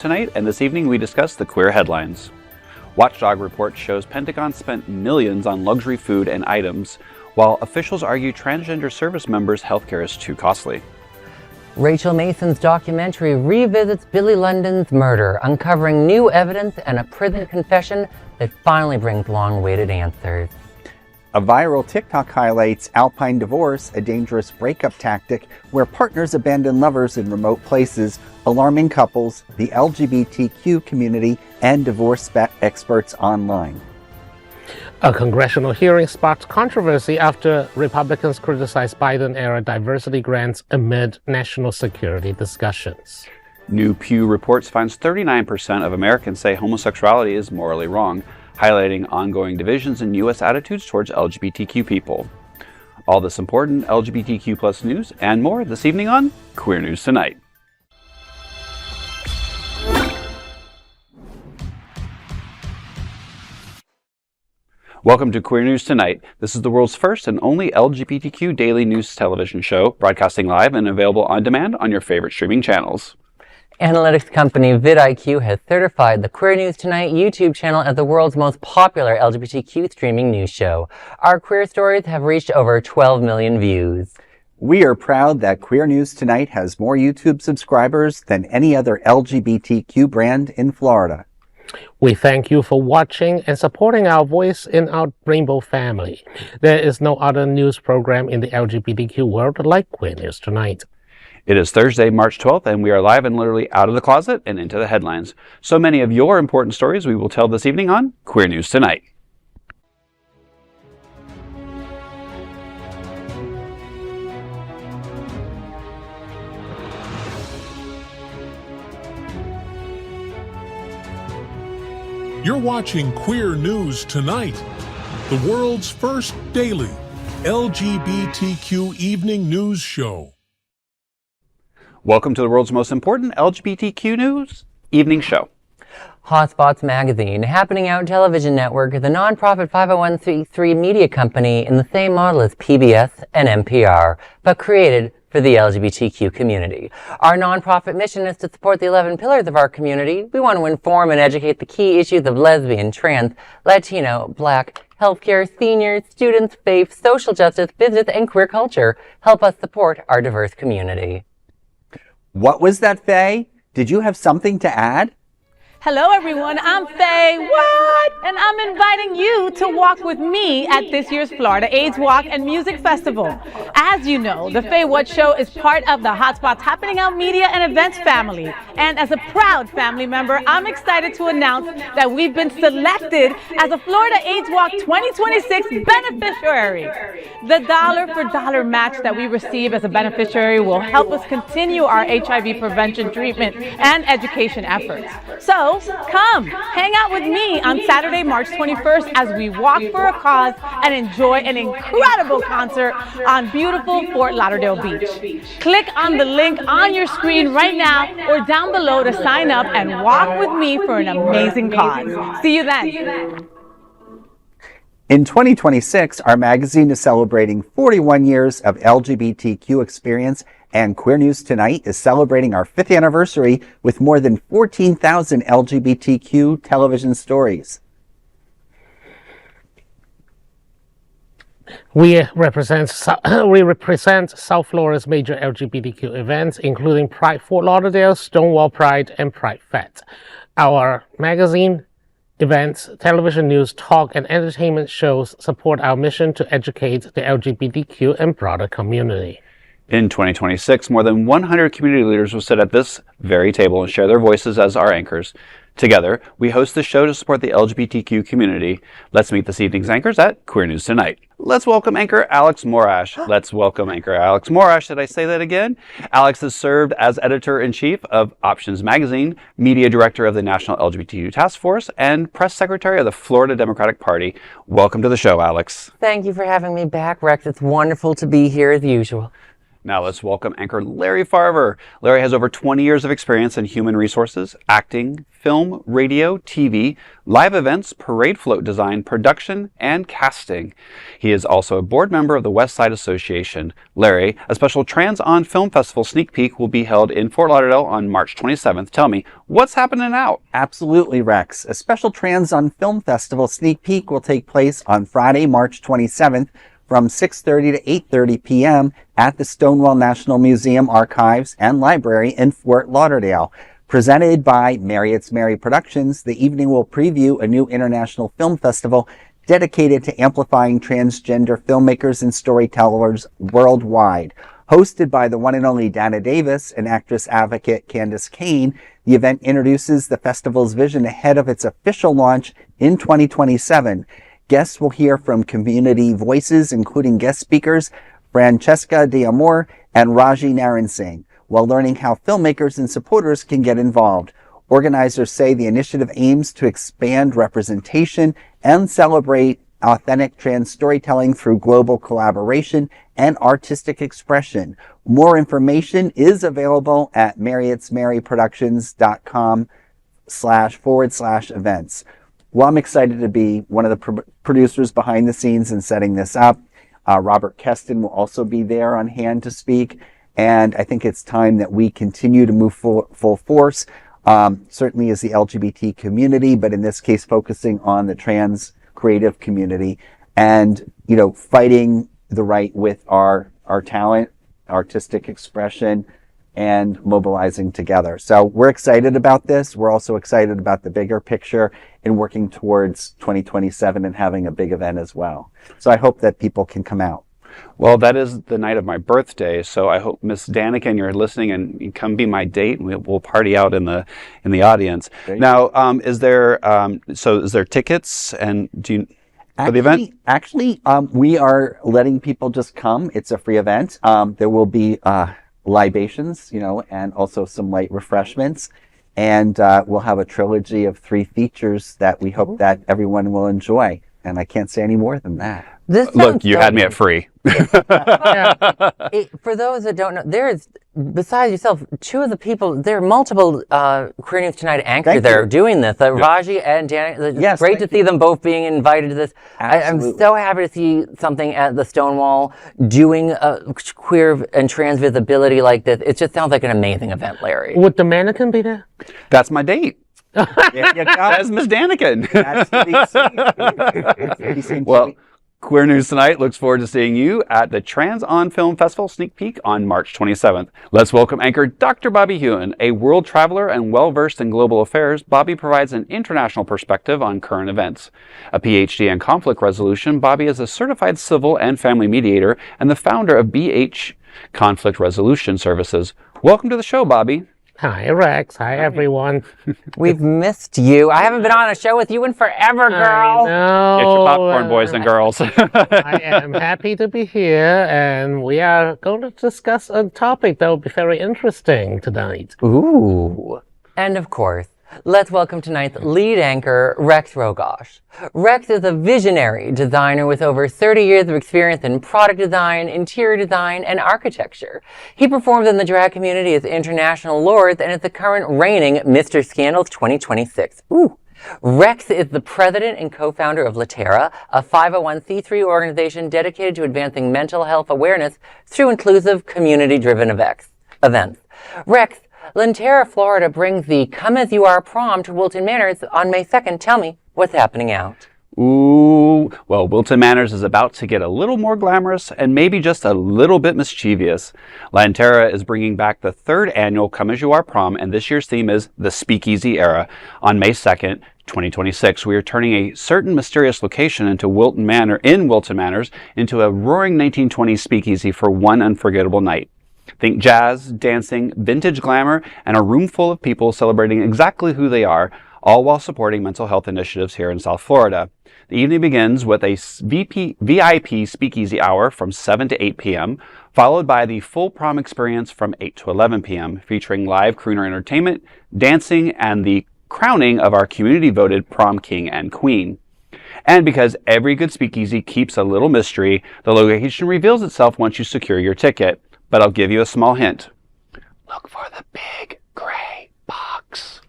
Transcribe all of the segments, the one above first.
Tonight and this evening we discuss the queer headlines. Watchdog report shows Pentagon spent millions on luxury food and items, while officials argue transgender service members' healthcare is too costly. Rachel Mason's documentary revisits Billy London's murder, uncovering new evidence and a prison confession that finally brings long-awaited answers. A viral TikTok highlights Alpine divorce, a dangerous breakup tactic where partners abandon lovers in remote places, alarming couples, the LGBTQ community, and divorce experts online. A congressional hearing sparked controversy after Republicans criticized Biden-era diversity grants amid national security discussions. New Pew Reports finds 39% of Americans say homosexuality is morally wrong, highlighting ongoing divisions in U.S. attitudes towards LGBTQ people. All this important LGBTQ plus news and more this evening on Queer News Tonight. Welcome to Queer News Tonight. This is the world's first and only LGBTQ daily news television show, broadcasting live and available on demand on your favorite streaming channels. Analytics company vidIQ has certified the Queer News Tonight YouTube channel as the world's most popular LGBTQ streaming news show. Our queer stories have reached over 12 million views. We are proud that Queer News Tonight has more YouTube subscribers than any other LGBTQ brand in Florida. We thank you for watching and supporting our voice in our rainbow family. There is no other news program in the LGBTQ world like Queer News Tonight. It is Thursday, March 12th, and we are live and literally out of the closet and into the headlines. So many of your important stories we will tell this evening on Queer News Tonight. You're watching Queer News Tonight, the world's first daily LGBTQ evening news show. Welcome to the world's most important LGBTQ news evening show. Hotspots magazine, Happening Out television network, is a nonprofit 501c3 media company in the same model as PBS and NPR, but created for the LGBTQ community. Our nonprofit mission is to support the 11 pillars of our community. We want to inform and educate the key issues of lesbian, trans, Latino, Black, healthcare, seniors, students, faith, social justice, business, and queer culture. Help us support our diverse community. What was that, Faye? Did you have something to add? Hello everyone, I'm Faye, and I'm inviting you to walk with me at this year's Florida AIDS Walk and Music Festival. As you know, the Faye What Show is part of the Hotspots Happening Out Media and Events family. And as a proud family member, I'm excited to announce that we've been selected as a Florida AIDS Walk 2026 beneficiary. The dollar for dollar match that we receive as a beneficiary will help us continue our HIV prevention, treatment, and education efforts. So come, hang out with me on Saturday, March 21st as we walk for a cause and enjoy an incredible concert on beautiful Fort Lauderdale Beach. Click on the link on your screen right now or down below to sign up and walk with me for an amazing cause. See you then. In 2026, our magazine is celebrating 41 years of LGBTQ experience, and Queer News Tonight is celebrating our 5th anniversary with more than 14,000 LGBTQ television stories. We represent South Florida's major LGBTQ events, including Pride Fort Lauderdale, Stonewall Pride, and Pride Fest. Our magazine, events, television news, talk, and entertainment shows support our mission to educate the LGBTQ and broader community. In 2026, more than 100 community leaders will sit at this very table and share their voices as our anchors. Together, we host the show to support the LGBTQ community. Let's meet this evening's anchors at Queer News Tonight. Let's welcome anchor Alex Morash. Let's welcome anchor Alex Morash. Did I say that again? Alex has served as editor-in-chief of Options Magazine, media director of the National LGBTQ Task Force, and press secretary of the Florida Democratic Party. Welcome to the show, Alex. Thank you for having me back, Rex. It's wonderful to be here as usual. Now let's welcome anchor Larry Farver. Larry has over 20 years of experience in human resources, acting, film, radio, TV, live events, parade float design, production, and casting. He is also a board member of the West Side Association. Larry, a special Trans On Film Festival sneak peek will be held in Fort Lauderdale on March 27th. Tell me, what's happening out? Absolutely, Rex. A special Trans On Film Festival sneak peek will take place on Friday, March 27th from 6:30 to 8:30 p.m. at the Stonewall National Museum Archives and Library in Fort Lauderdale. Presented by Marriott's Mary Productions, the evening will preview a new international film festival dedicated to amplifying transgender filmmakers and storytellers worldwide. Hosted by the one and only Dana Davis and actress advocate Candace Kane, the event introduces the festival's vision ahead of its official launch in 2027. Guests will hear from community voices, including guest speakers Francesca D'Amore and Raji Naran Singh, while learning how filmmakers and supporters can get involved. Organizers say the initiative aims to expand representation and celebrate authentic trans storytelling through global collaboration and artistic expression. More information is available at marriottsmaryproductions.com//events. Well, I'm excited to be one of the producers behind the scenes and setting this up. Robert Keston will also be there on hand to speak. And I think it's time that we continue to move full force, certainly as the LGBT community, but in this case, focusing on the trans creative community and, fighting the right with our talent, artistic expression, and mobilizing together. So we're excited about this. We're also excited about the bigger picture and working towards 2027 and having a big event as well. So I hope that people can come out. Well, that is the night of my birthday, so I hope Miss Danica, you're listening, and you come be my date, and we'll party out in the audience. Now, is there tickets and for the event? Actually, we are letting people just come. It's a free event. There will be libations, and also some light refreshments. And we'll have a trilogy of 3 features that we hope that everyone will enjoy. And I can't say any more than that. Look, you had me at free. For those that don't know, besides yourself, 2 of the people, there are multiple Queer News Tonight anchors that are doing this. Raji and Dan, it's great to see them both being invited to this. I'm so happy to see something at the Stonewall doing queer and trans visibility like this. It just sounds like an amazing event, Larry. Would the mannequin be there? That's my date. There you go. That's Miss Daniken. That's to be seen. Well, Queer News Tonight looks forward to seeing you at the Trans On Film Festival sneak peek on March 27th. Let's welcome anchor Dr. Bobby Huen. A world traveler and well-versed in global affairs, Bobby provides an international perspective on current events. A PhD in conflict resolution, Bobby is a certified civil and family mediator and the founder of BH Conflict Resolution Services. Welcome to the show, Bobby. Hi, Rex. Hi, everyone. We've missed you. I haven't been on a show with you in forever, girl. Get your popcorn, boys and girls. I am happy to be here, and we are going to discuss a topic that will be very interesting tonight. Ooh. And of course, let's welcome tonight's lead anchor, Rex Rogosch. Rex is a visionary designer with over 30 years of experience in product design, interior design, and architecture. He performs in the drag community as International Lords and is the current reigning Mr. Scandals 2026. Ooh. Rex is the president and co-founder of Laterra, a 501c3 organization dedicated to advancing mental health awareness through inclusive, community-driven events. Rex, Laterra, Florida brings the Come As You Are prom to Wilton Manors on May 2nd. Tell me, what's happening out? Ooh, well, Wilton Manors is about to get a little more glamorous and maybe just a little bit mischievous. Laterra is bringing back the 3rd annual Come As You Are prom, and this year's theme is the Speakeasy Era. On May 2nd, 2026, we are turning a certain mysterious location in Wilton Manors into a roaring 1920s speakeasy for one unforgettable night. Think jazz, dancing, vintage glamour, and a room full of people celebrating exactly who they are, all while supporting mental health initiatives here in South Florida. The evening begins with a VIP speakeasy hour from 7 to 8 p.m., followed by the full prom experience from 8 to 11 p.m., featuring live crooner entertainment, dancing, and the crowning of our community-voted prom king and queen. And because every good speakeasy keeps a little mystery, the location reveals itself once you secure your ticket. but I'll give you a small hint. Look for the big gray box.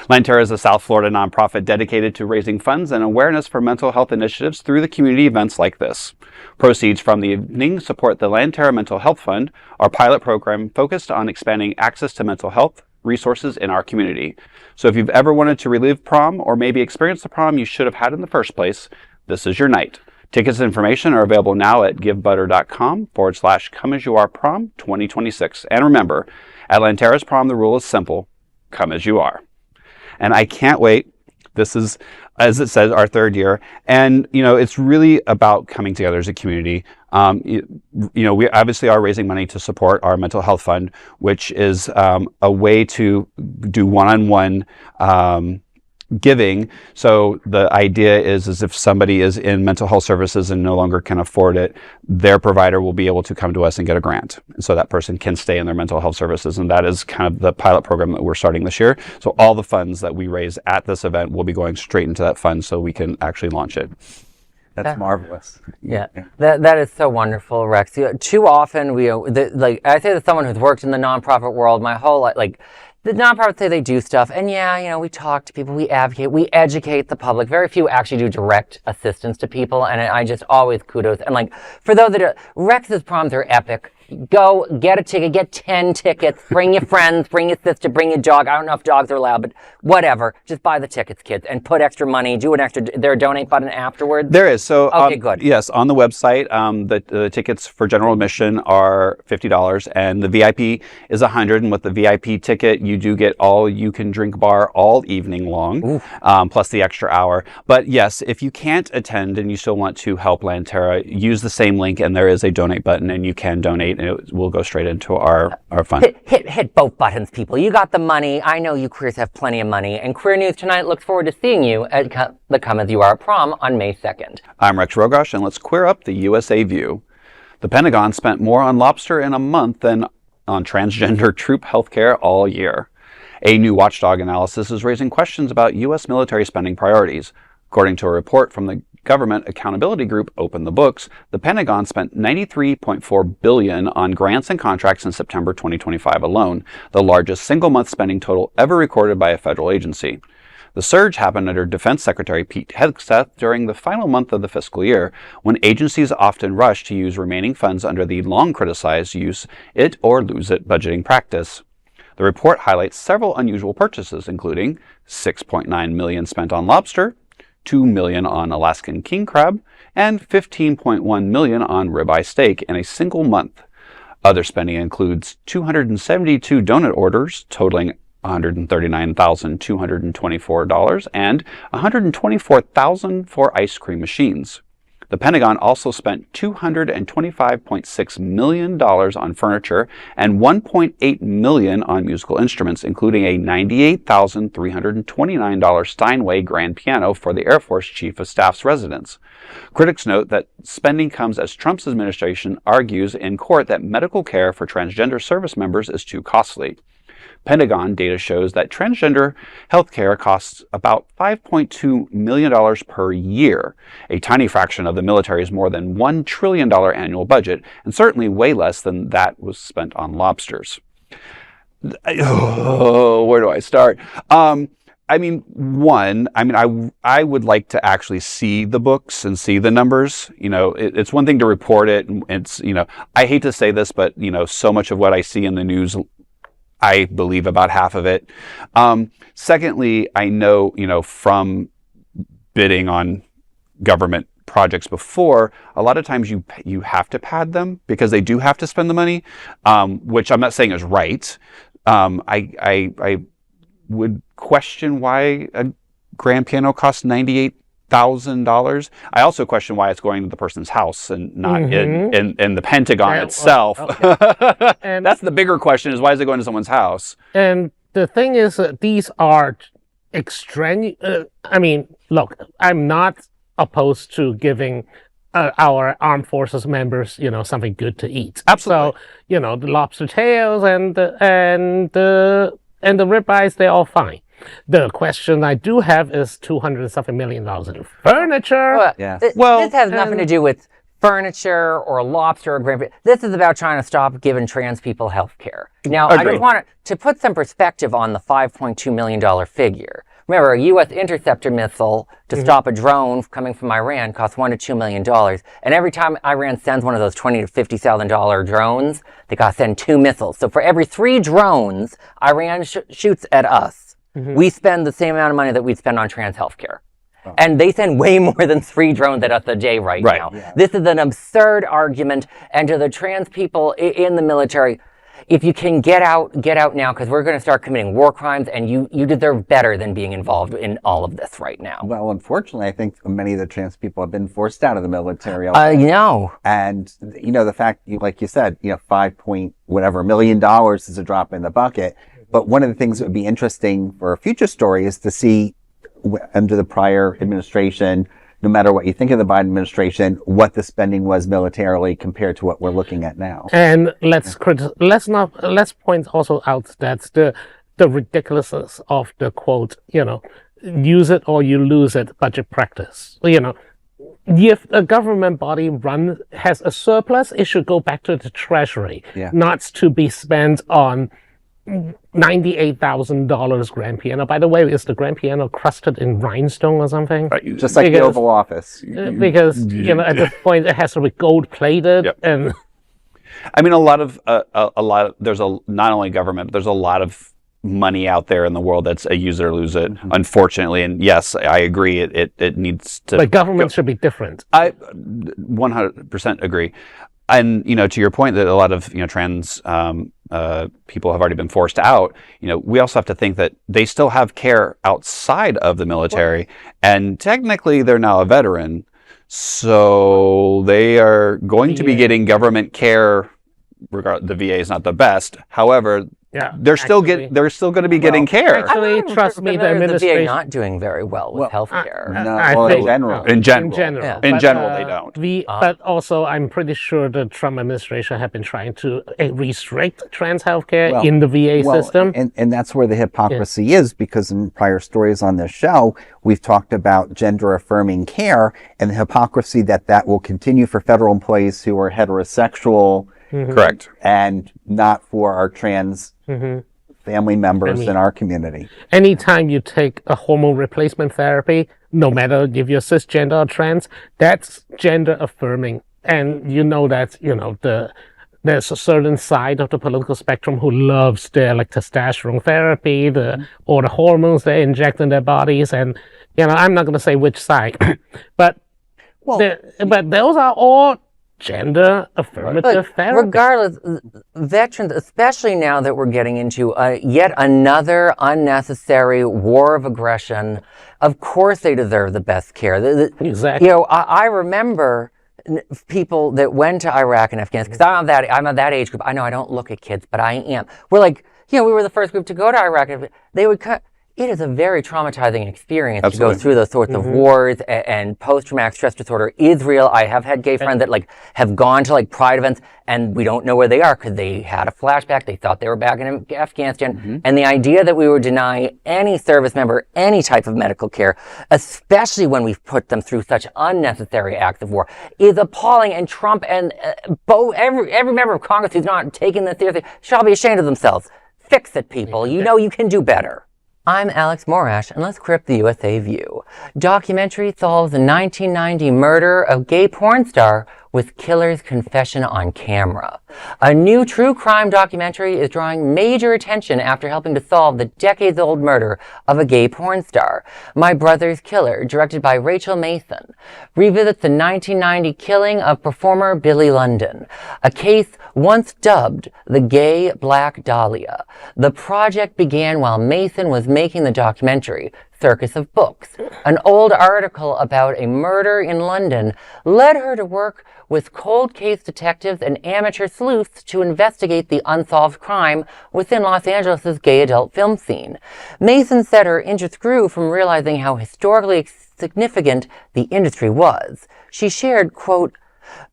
Lantera is a South Florida nonprofit dedicated to raising funds and awareness for mental health initiatives through the community events like this. Proceeds from the evening support the Lantera Mental Health Fund, our pilot program focused on expanding access to mental health resources in our community. So if you've ever wanted to relive prom or maybe experience the prom you should have had in the first place, this is your night. Tickets and information are available now at givebutter.com/comeasyouareprom 2026. And remember, at Lantera's prom, the rule is simple: come as you are. And I can't wait. This is, as it says, our third year. And, it's really about coming together as a community. We obviously are raising money to support our mental health fund, which is a way to do one-on-one giving. So the idea is if somebody is in mental health services and no longer can afford it, their provider will be able to come to us and get a grant. And so that person can stay in their mental health services. And that is kind of the pilot program that we're starting this year. So all the funds that we raise at this event will be going straight into that fund so we can actually launch it. That's marvelous. Yeah. That is so wonderful, Rex. Too often I say that someone who's worked in the nonprofit world my whole life, the nonprofits say they do stuff, and we talk to people, we advocate, we educate the public. Very few actually do direct assistance to people, and I just always kudos. And for those that Rex's proms are epic. Go get a ticket, get 10 tickets, bring your friends, bring your sister, bring your dog. I don't know if dogs are allowed, but whatever. Just buy the tickets, kids, and put extra money, do an extra, there a donate button afterwards? There is. So, okay, good. Yes, on the website, the tickets for general admission are $50 and the VIP is $100. And with the VIP ticket, you do get all you can drink bar all evening long, plus the extra hour. But yes, if you can't attend and you still want to help Lantera, use the same link and there is a donate button and you can donate. And it will go straight into our fund. Hit both buttons, people. You got the money. I know you queers have plenty of money. And Queer News Tonight looks forward to seeing you at the Come As You Are prom on May 2nd. I'm Rex Rogosch, and let's queer up the USA view. The Pentagon spent more on Lobster in a month than on transgender troop healthcare all year. A new watchdog analysis is raising questions about U.S. military spending priorities. According to a report from the government accountability group Open the Books, the Pentagon spent $93.4 billion on grants and contracts in September 2025 alone, the largest single-month spending total ever recorded by a federal agency. The surge happened under Defense Secretary Pete Hegseth during the final month of the fiscal year, when agencies often rush to use remaining funds under the long-criticized use it or lose it budgeting practice. The report highlights several unusual purchases, including $6.9 million spent on lobster, $2 million on Alaskan king crab, and $15.1 million on ribeye steak in a single month. Other spending includes 272 donut orders totaling $139,224 and $124,000 for ice cream machines. The Pentagon also spent $225.6 million on furniture and $1.8 million on musical instruments, including a $98,329 Steinway grand piano for the Air Force Chief of Staff's residence. Critics note that spending comes as Trump's administration argues in court that medical care for transgender service members is too costly. Pentagon data shows that transgender healthcare costs about $5.2 million per year, a tiny fraction of the military's more than $1 trillion annual budget, and certainly way less than that was spent on lobsters. Where do I start? I would like to actually see the books and see the numbers. It's one thing to report it. And it's, I hate to say this, but, so much of what I see in the news, I believe about half of it. Secondly, I know, from bidding on government projects before, a lot of times you have to pad them because they do have to spend the money, which I'm not saying is right. I would question why a grand piano costs $98,000. I also question why it's going to the person's house and not in the Pentagon itself. Okay. And that's the bigger question: is why is it going to someone's house? And the thing is, these are extraneous. Look, I'm not opposed to giving our armed forces members, something good to eat. Absolutely. So, the lobster tails and the ribeyes, they're all fine. The question I do have is $200 something million in furniture. This has nothing to do with furniture or Lobster or Grand. This is about trying to stop giving trans people health care. Now, I just want to put some perspective on the $5.2 million figure. Remember, a U.S. interceptor missile to stop a drone coming from Iran costs $1 to $2 million. And every time Iran sends one of those $20,000 to $50,000 drones, they got to send 2 missiles. So for every 3 drones Iran shoots at us, we spend the same amount of money that we'd spend on trans healthcare. And they send way more than 3 drones at us a day right now. Yeah. This is an absurd argument. And to the trans people in the military, if you can get out now, because we're going to start committing war crimes, and you deserve better than being involved in all of this right now. Well, unfortunately, I think many of the trans people have been forced out of the military. And, the fact, like you said, $5 million is a drop in the bucket. But one of the things that would be interesting for a future story is to see under the prior administration, no matter what you think of the Biden administration, what the spending was militarily compared to what we're looking at now. And let's point also out that the ridiculousness of the quote, use it or you lose it budget practice. If a government body has a surplus, it should go back to the treasury, not to be spent on $98,000 grand piano. By the way, is the grand piano crusted in rhinestone or something? Just like the Oval Office. Because, at this point it has to be gold plated. Yep. And I mean, there's not only government, but there's a lot of money out there in the world that's a use it or lose it, unfortunately. And yes, I agree. It needs to. But government should be different. I 100% agree. And, to your point that a lot of, trans people have already been forced out, we also have to think that they still have care outside of the military. And technically, they're now a veteran. So they are going to be getting government care. The VA is not the best. However, they're still going to be getting care. Actually, trust me, the administration VA not doing very well with healthcare. In general, they don't. But also, I'm pretty sure the Trump administration have been trying to restrict trans healthcare in the VA system. And that's where the hypocrisy is, because in prior stories on this show, we've talked about gender affirming care and the hypocrisy that will continue for federal employees who are heterosexual. Correct. And not for our trans family members in our community. Anytime you take a hormone replacement therapy, no matter if you're cisgender or trans, that's gender affirming. And there's a certain side of the political spectrum who loves their testosterone therapy, or the hormones they inject in their bodies. And, I'm not going to say which side, but those are all gender affirmative therapy. Regardless, veterans, especially now that we're getting into yet another unnecessary war of aggression, of course they deserve the best care. Exactly. I remember people that went to Iraq and Afghanistan, because I'm of that age group. I know I don't look at kids, but I am. We're we were the first group to go to Iraq. They would it is a very traumatizing experience to go through those sorts of wars, and post-traumatic stress disorder is real. I have had gay friends that have gone to pride events, and we don't know where they are because they had a flashback. They thought they were back in Afghanistan. And the idea that we would deny any service member any type of medical care, especially when we've put them through such unnecessary acts of war, is appalling. And Trump and every member of Congress who's not taking this seriously shall be ashamed of themselves. Fix it, people. You can do better. I'm Alex Morash, and let's queer up the USA View. Documentary solves the 1990 murder of gay porn star with killer's confession on camera. A new true crime documentary is drawing major attention after helping to solve the decades-old murder of a gay porn star. My Brother's Killer, directed by Rachel Mason, revisits the 1990 killing of performer Billy London, a case once dubbed the Gay Black Dahlia. The project began while Mason was making the documentary Circus of Books. An old article about a murder in London led her to work with cold case detectives and amateur sleuths to investigate the unsolved crime within Los Angeles' gay adult film scene. Mason said her interest grew from realizing how historically significant the industry was. She shared, quote,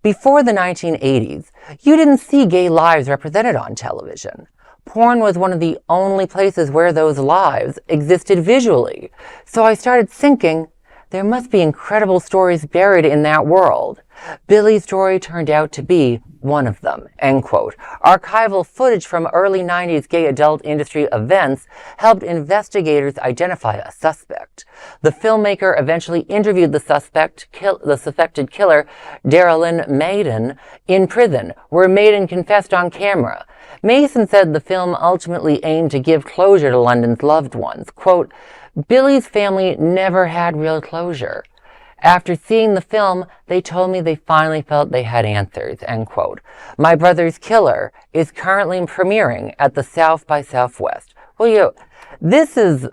"Before the 1980s, you didn't see gay lives represented on television. Porn was one of the only places where those lives existed visually. So I started thinking, there must be incredible stories buried in that world. Billy's story turned out to be one of them, end quote. Archival footage from early 90s gay adult industry events helped investigators identify a suspect. The filmmaker eventually interviewed the suspected killer, Darylyn Maiden, in prison, where Maiden confessed on camera. Mason said the film ultimately aimed to give closure to London's loved ones. Quote, Billy's family never had real closure. After seeing the film, they told me they finally felt they had answers, end quote. My Brother's Killer is currently premiering at the South by Southwest. Well, this is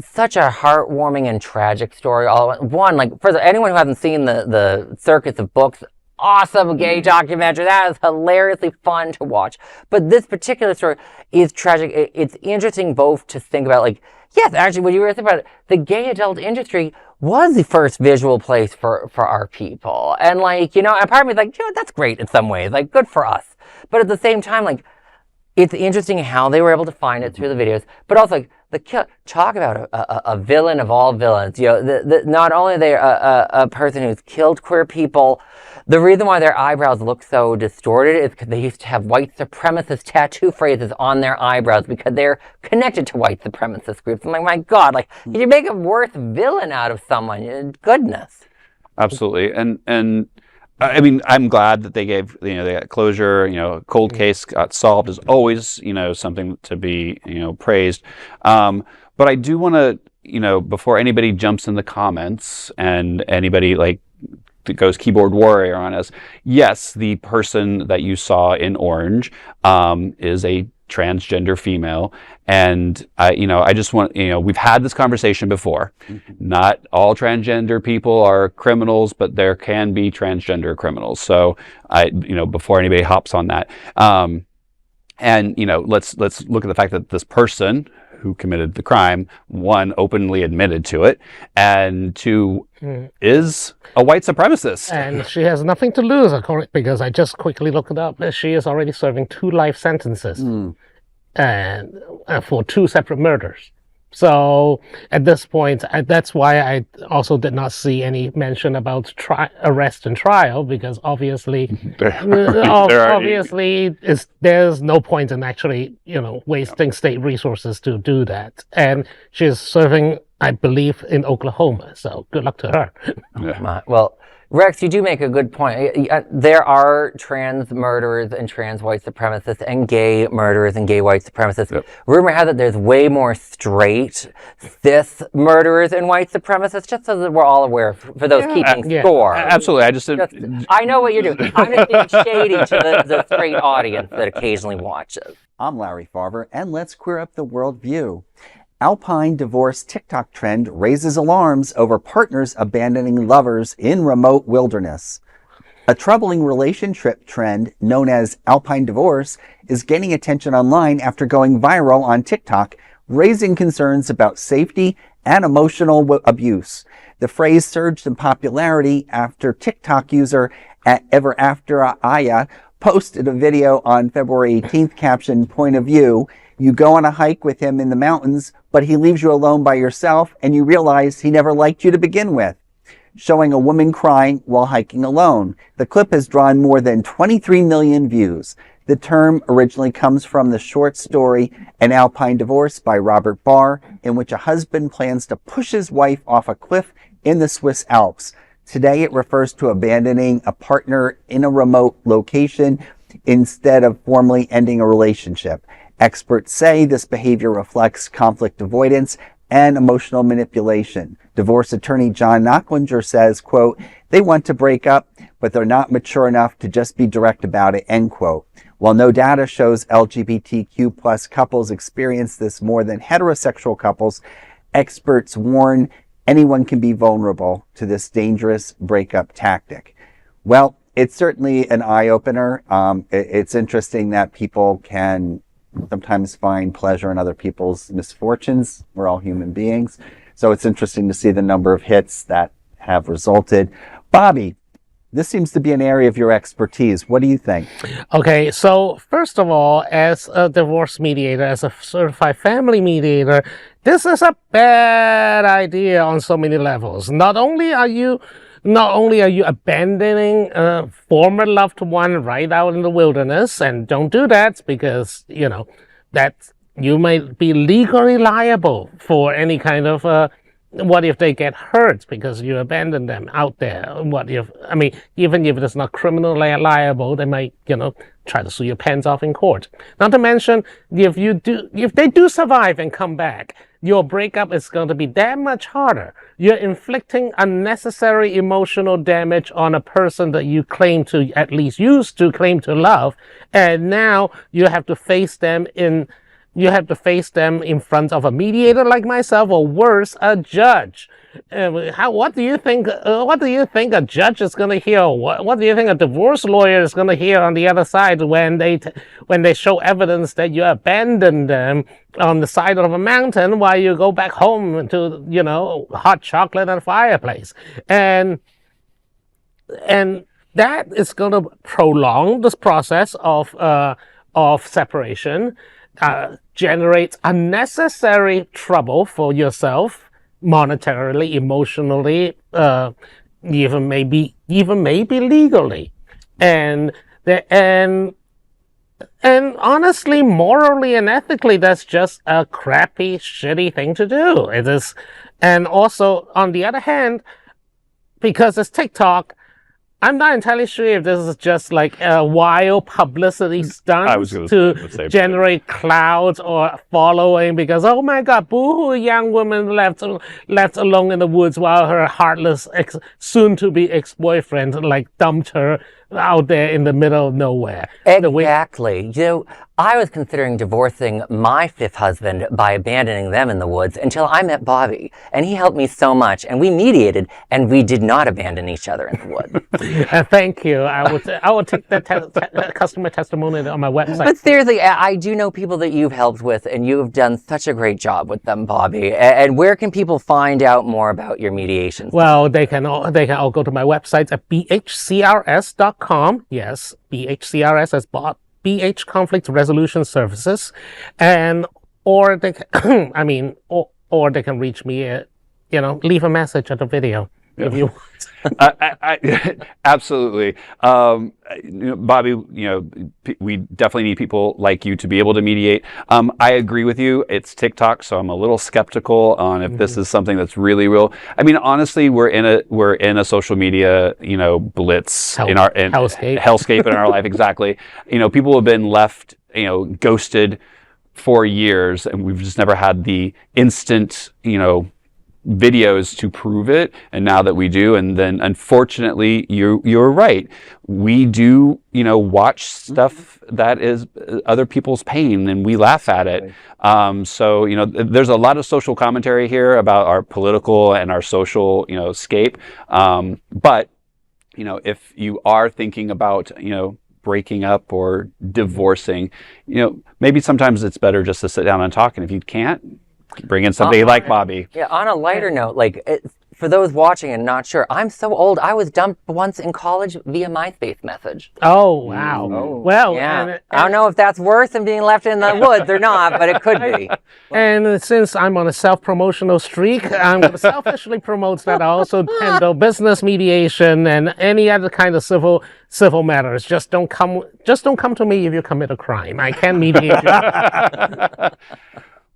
such a heartwarming and tragic story. One, like, for anyone who hasn't seen the Circus of Books, awesome gay documentary. That is hilariously fun to watch. But this particular story is tragic. It's interesting both to think about, like, yes, actually, when you were thinking about it, the gay adult industry was the first visual place for our people. And, like, and part of me is like, that's great in some ways. Like, good for us. But at the same time, like, it's interesting how they were able to find it through the videos. But also, like, talk about a villain of all villains. Not only are they a person who's killed queer people, the reason why their eyebrows look so distorted is because they used to have white supremacist tattoo phrases on their eyebrows because they're connected to white supremacist groups. I'm like, my God, like, you make a worse villain out of someone. Goodness. Absolutely. And I mean, I'm glad that they gave, they got closure, cold case got solved is always, something to be, praised. But I do want to, before anybody jumps in the comments and anybody that goes keyboard warrior on us, yes, the person that you saw in orange is a transgender female, and I just want, we've had this conversation before. Not all transgender people are criminals, but there can be transgender criminals. So before anybody hops on that, and let's look at the fact that this person who committed the crime, one, openly admitted to it, and two, is a white supremacist. And she has nothing to lose, because I just quickly looked it up. She is already serving 2 life sentences and for 2 separate murders. So at this point, that's why I also did not see any mention about arrest and trial, because obviously, there's no point in actually, wasting state resources to do that. And she's serving, I believe, in Oklahoma. So good luck to her. Yeah. Well, Rex, you do make a good point. There are trans murderers and trans white supremacists and gay murderers and gay white supremacists. Yep. Rumor has it there's way more straight cis murderers and white supremacists, just so that we're all aware for those keeping score. Absolutely. I know what you're doing. I'm just being shady to the straight audience that occasionally watches. I'm Larry Farver, and let's queer up the worldview. Alpine divorce TikTok trend raises alarms over partners abandoning lovers in remote wilderness. A troubling relationship trend known as alpine divorce is gaining attention online after going viral on TikTok, raising concerns about safety and emotional abuse. The phrase surged in popularity after TikTok user Ever After Aya posted a video on February 18th captioned, "Point of view. You go on a hike with him in the mountains, but he leaves you alone by yourself, and you realize he never liked you to begin with," showing a woman crying while hiking alone. The clip has drawn more than 23 million views. The term originally comes from the short story An Alpine Divorce by Robert Barr, in which a husband plans to push his wife off a cliff in the Swiss Alps. Today, it refers to abandoning a partner in a remote location instead of formally ending a relationship. Experts say this behavior reflects conflict avoidance and emotional manipulation. Divorce attorney John Knocklinger says, quote, "They want to break up, but they're not mature enough to just be direct about it," end quote. While no data shows LGBTQ plus couples experience this more than heterosexual couples, experts warn anyone can be vulnerable to this dangerous breakup tactic. Well, it's certainly an eye-opener. It's interesting that people can sometimes find pleasure in other people's misfortunes. We're all human beings. So it's interesting to see the number of hits that have resulted. Bobby, This seems to be an area of your expertise. What do you think? Okay, so first of all, as a divorce mediator, as a certified family mediator, this is a bad idea on so many levels. Not only are you abandoning a former loved one right out in the wilderness, and don't do that because, that you might be legally liable for any kind of what if they get hurt because you abandon them out there? Even if it's not criminally liable, they might, try to sue your pants off in court. Not to mention, if they do survive and come back, your breakup is going to be that much harder. You're inflicting unnecessary emotional damage on a person that you claim to, at least used to claim to love, and now you have to face them in front of a mediator like myself, or worse, a judge. What do you think a judge is going to hear? What do you think a divorce lawyer is going to hear on the other side when they show evidence that you abandoned them on the side of a mountain while you go back home to, hot chocolate and fireplace? And that is going to prolong this process of separation. Generates unnecessary trouble for yourself, monetarily, emotionally, even maybe legally, and honestly, morally and ethically, that's just a crappy, shitty thing to do. It is, and also on the other hand, because it's TikTok, I'm not entirely sure if this is just like a wild publicity stunt to generate clouds or following because, oh my God, boo-hoo, young woman left alone in the woods while her heartless soon-to-be ex-boyfriend dumped her out there in the middle of nowhere. Exactly. I was considering divorcing my fifth husband by abandoning them in the woods until I met Bobby, and he helped me so much, and we mediated, and we did not abandon each other in the woods. Thank you. I will take that customer testimony on my website. But seriously, I do know people that you've helped with, and you have done such a great job with them, Bobby. And where can people find out more about your mediations? Well, they can all go to my website at bhcrs.com. Yes, BHCRS as BH Conflict Resolution Services, or they can, or they can reach me leave a message at the video if you want. Absolutely. Bobby, we definitely need people like you to be able to mediate. I agree with you. It's TikTok, so I'm a little skeptical on if this is something that's really real. Honestly, we're in a social media, blitz hellscape in our life. Exactly. People have been left, ghosted for years, and we've just never had the instant, videos to prove it, and now that we do, and then unfortunately you're right, we do watch stuff that is other people's pain and we laugh at it. So there's a lot of social commentary here about our political and our social scape, but if you are thinking about breaking up or divorcing, maybe sometimes it's better just to sit down and talk, and if you can't, bring in somebody like Bobby. Yeah, on a lighter note, for those watching and not sure, I'm so old, I was dumped once in college via MySpace message. Oh, wow. Oh. Well, yeah. I don't know if that's worse than being left in the woods or not, but it could be. And since I'm on a self-promotional streak, I'm going to selfishly promote that I also handle business mediation and any other kind of civil matters. Just don't come to me if you commit a crime. I can mediate you.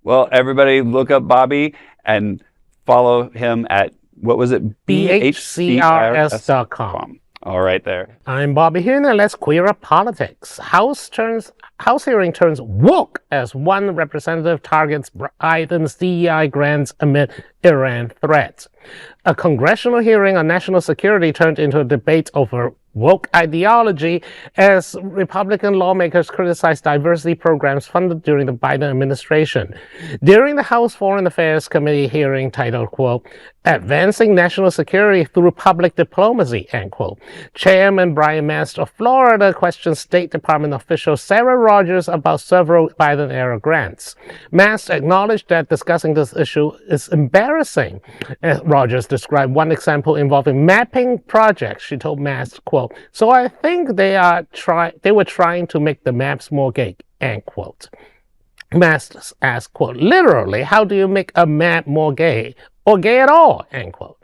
Well, everybody look up Bobby and follow him at, what was it? BHCRS.com. All right there. I'm Bobby Huen, and let's queer up politics. House hearing turns woke as one representative targets Biden's DEI grants amid Iran threats. A congressional hearing on national security turned into a debate over woke ideology as Republican lawmakers criticize diversity programs funded during the Biden administration. During the House Foreign Affairs Committee hearing titled, quote, Advancing National Security Through Public Diplomacy, end quote, Chairman Brian Mast of Florida questioned State Department official Sarah Rogers about several Biden-era grants. Mast acknowledged that discussing this issue is embarrassing. Rogers described one example involving mapping projects. She told Mast, quote, so I think they were trying to make the maps more gay, end quote. Mast asked, quote, literally, how do you make a map more gay or gay at all, end quote.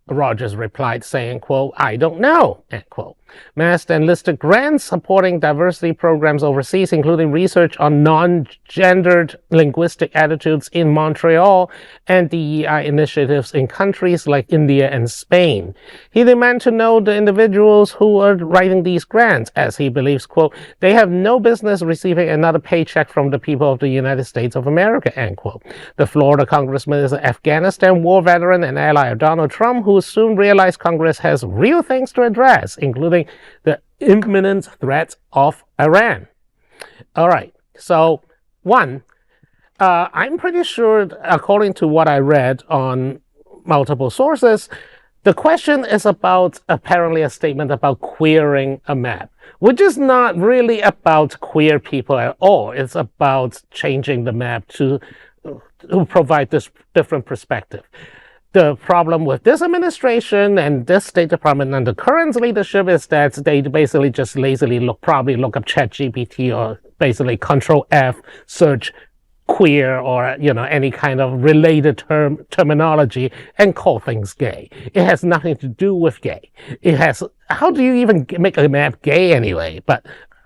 Rogers replied saying, quote, I don't know, end quote. Mast then listed grants supporting diversity programs overseas, including research on non-gendered linguistic attitudes in Montreal and DEI initiatives in countries like India and Spain. He demanded to know the individuals who are writing these grants, as he believes, quote, they have no business receiving another paycheck from the people of the United States of America, end quote. The Florida congressman is an Afghanistan war veteran and ally of Donald Trump, who soon realized Congress has real things to address, including the imminent threat of Iran. All right, so I'm pretty sure, according to what I read on multiple sources, the question is about apparently a statement about queering a map, which is not really about queer people at all. It's about changing the map to provide this different perspective. The problem with this administration and this State Department and the current leadership is that they basically just lazily probably look up ChatGPT or basically Control F, search queer or, any kind of related terminology and call things gay. It has nothing to do with gay. How do you even make a map gay anyway?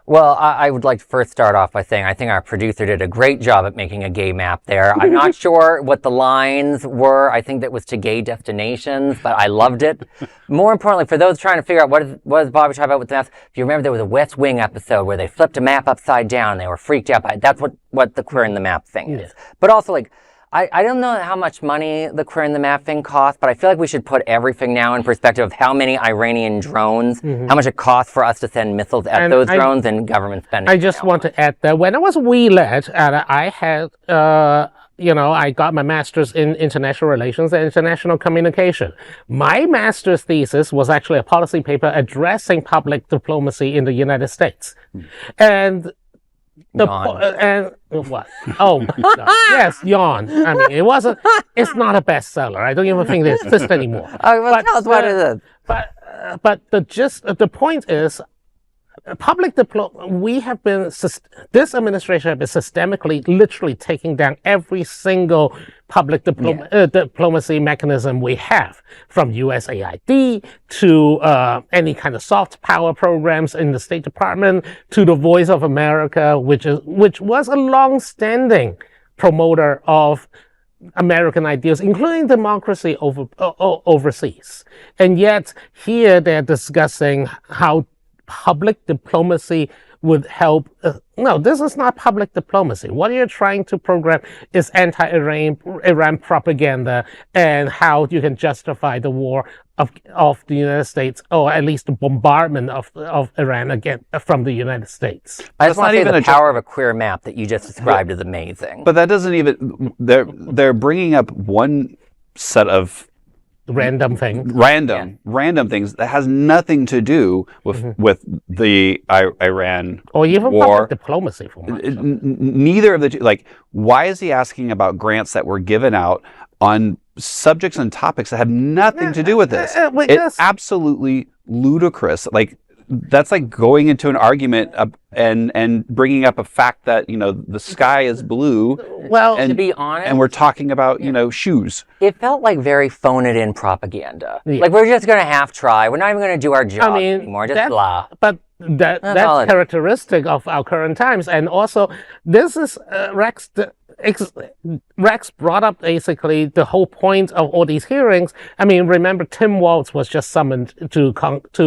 Well, I would like to first start off by saying I think our producer did a great job at making a gay map there. I'm not sure what the lines were. I think that was to gay destinations, but I loved it. More importantly, for those trying to figure out what is Bobby talking about with the maps, if you remember, there was a West Wing episode where they flipped a map upside down. They were freaked out by it. That's what the queer in the map thing is. But also, I don't know how much money the queer in the map thing costs, but I feel like we should put everything now in perspective of how many Iranian drones, how much it costs for us to send missiles at those drones and government spending. I just want to add that when I was WeLed, I had, I got my master's in international relations and international communication. My master's thesis was actually a policy paper addressing public diplomacy in the United States. And what? Oh, no. Yes, yawn. I mean, it's not a bestseller. I don't even think it exists anymore. Oh, well, tell us what it is. But the point is, public this administration has been systemically, literally taking down every single public diplomacy mechanism we have, from USAID to any kind of soft power programs in the State Department to the Voice of America, which was a long-standing promoter of American ideals, including democracy overseas. And yet here they're discussing how public diplomacy would help. No, this is not public diplomacy. What you're trying to program is anti-Iran propaganda and how you can justify the war of the United States, or at least the bombardment of Iran again from the United States. I just want to say the power of a queer map that you just described is amazing. But that doesn't even, they're bringing up one set of random things. Random things that has nothing to do with the Iran or even war. Public diplomacy. Neither of the two. Why is he asking about grants that were given out on subjects and topics that have nothing to do with this? It's absolutely ludicrous. That's like going into an argument and bringing up a fact that, the sky is blue. Well, to be honest. And we're talking about, shoes. It felt like very phone-it-in propaganda. Yeah. We're just going to half-try. We're not even going to do our job anymore. Just blah. But that's characteristic of our current times. And also, this is Rex brought up basically the whole point of all these hearings. I mean, remember Tim Walz was just summoned to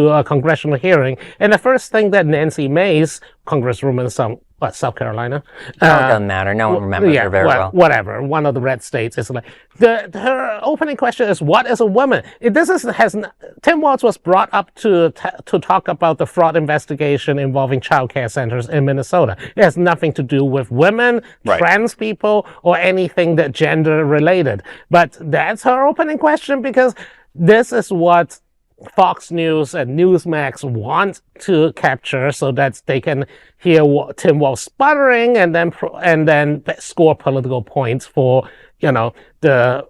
a congressional hearing, and the first thing that Nancy Mace, Congresswoman South Carolina. It doesn't matter. No one remembers her very well. Whatever. One of the red states is like her opening question is, "What is a woman?" Tim Walz was brought up to talk about the fraud investigation involving child care centers in Minnesota. It has nothing to do with women, trans people, or anything that gender related. But that's her opening question because this is what Fox News and Newsmax want to capture so that they can hear Tim Walz sputtering and then score political points for the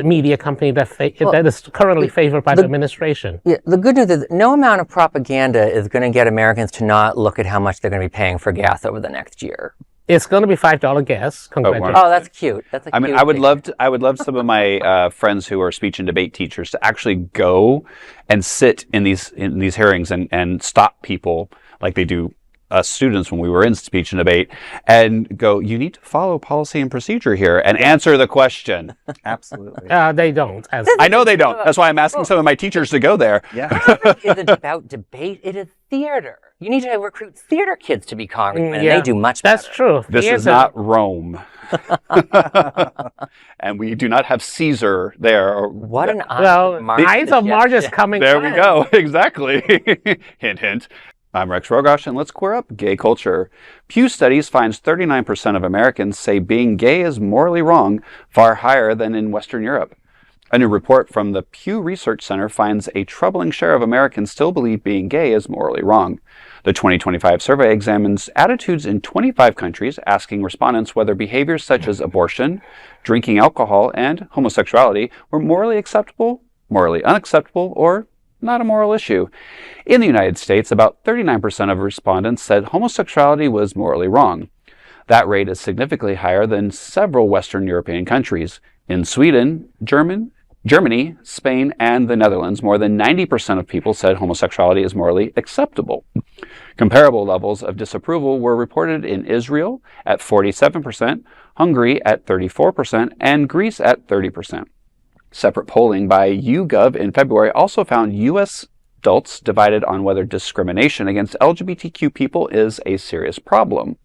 media company that is currently favored by the administration. Yeah, the good news is no amount of propaganda is going to get Americans to not look at how much they're going to be paying for gas over the next year. It's going to be $5 gas. Congratulations. Oh, that's cute. That's a cute I would love some of my friends who are speech and debate teachers to actually go and sit in these hearings and stop people like they do us students when we were in speech and debate and go, you need to follow policy and procedure here and answer the question. Absolutely. They don't. I know they don't. That's why I'm asking some of my teachers to go there. Yeah. It isn't about debate. It is theater. You need to recruit theater kids to be congressmen, and they do much better. That's true. This is not Rome. And we do not have Caesar there. What an Ides of March is coming. There we go. Exactly. Hint, hint. I'm Rex Rogosch, and let's queer up gay culture. Pew Studies finds 39% of Americans say being gay is morally wrong, far higher than in Western Europe. A new report from the Pew Research Center finds a troubling share of Americans still believe being gay is morally wrong. The 2025 survey examines attitudes in 25 countries, asking respondents whether behaviors such as abortion, drinking alcohol, and homosexuality were morally acceptable, morally unacceptable, or not a moral issue. In the United States, about 39% of respondents said homosexuality was morally wrong. That rate is significantly higher than several Western European countries. In Sweden, Germany, Spain, and the Netherlands, more than 90% of people said homosexuality is morally acceptable. Comparable levels of disapproval were reported in Israel at 47%, Hungary at 34%, and Greece at 30%. Separate polling by YouGov in February also found U.S. adults divided on whether discrimination against LGBTQ people is a serious problem.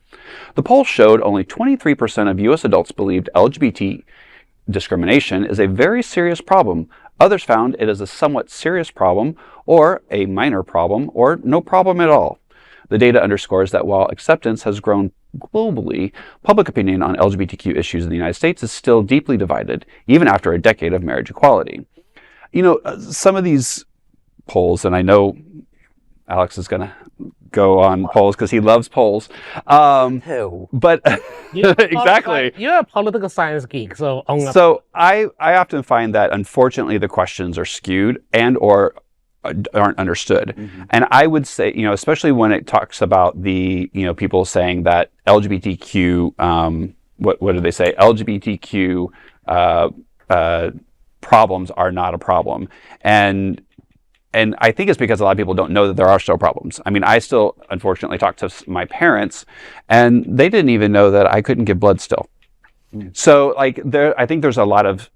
The poll showed only 23% of U.S. adults believed LGBT discrimination is a very serious problem. Others found it is a somewhat serious problem, or a minor problem, or no problem at all. The data underscores that while acceptance has grown globally, public opinion on LGBTQ issues in the United States is still deeply divided, even after a decade of marriage equality. You know, some of these polls, and I know Alex is going to go on polls because he loves polls. But exactly. You're a political science geek, so own up. So I often find that unfortunately the questions are skewed and or aren't understood. Mm-hmm. And I would say, you know, especially when it talks about the, you know, people saying that LGBTQ, what do they say? LGBTQ problems are not a problem. And I think it's because a lot of people don't know that there are still problems. I mean, I still, unfortunately, talk to my parents, and they didn't even know that I couldn't give blood still. Mm. So, like, I think there's a lot of